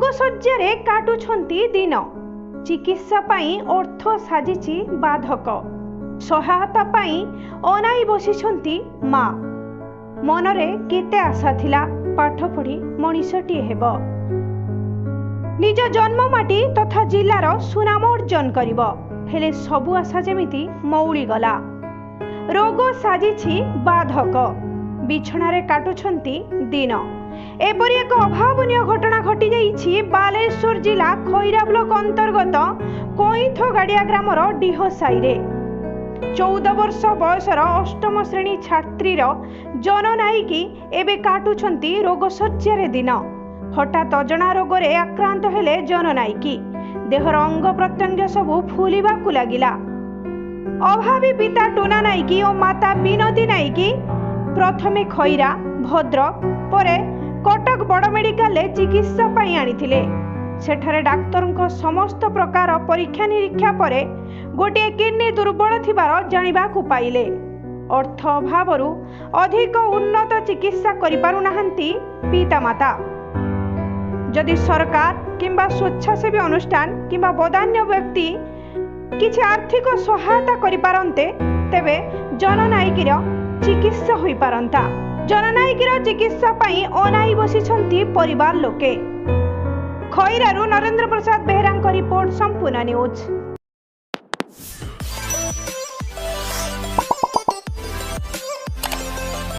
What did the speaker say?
रोग शଯ୍यारे काटुछंती दिन चिकित्सा पाई अर्थ साजिछि बाधक सहायता पाई अनाई बसिछंती माँ मनरे केते आशा थिला पाठ पढ़ी मनीषटी हेब निज जन्ममाटी तथा जिलार सुनाम अर्जन करिब हेले सबु आशा जेमिति मौली गला रोग साजिछि बाधक बिछणारे काटुछंती दिन एपरी एक अभावनीय घटना घटी जाइछि बालेश्वर जिला खैरा ब्लॉक अंतर्गत कोइथो गाड़िया ग्रामर डिहसाई रे 14 वर्ष बयसर अष्टम श्रेणी छात्रीर जननायिकी एबे काटुछंती रोग शଯ୍यारे दिन हठात अजଣା रोगरे आक्रांत हेले जननायिकी देहर अंग प्रत्यंग सबु फुलिबाकु लागिला अभावी पिता टुना नायिकी और माता बिनती नायिकी प्रथमे खैरा भद्रक परे कटक बड़ मेडिकल चिकित्सा पाई आनिथिले सेठारे डाक्तर समस्त प्रकार परीक्षा निरीक्षा परे गोटे किडनी दुर्बल थिबार जानिबाकु पाइले अर्थ अभावरु अधिक उन्नत चिकित्सा करि पारु नाहंती पितामाता जदि सरकार किंबा स्वेच्छासेवी अनुष्ठान किंबा बदान्य व्यक्ति किछि आर्थिक सहायता करि पारन्ते तेबे जननायिकीर चिकित्सा होई पारंता जननायिकीर चिकित्सा पाई अनाई बसिछंती परिवार लोके खैरारु नरेंद्र प्रसाद बेहेरांक रिपोर्ट संपूर्ण न्यूज।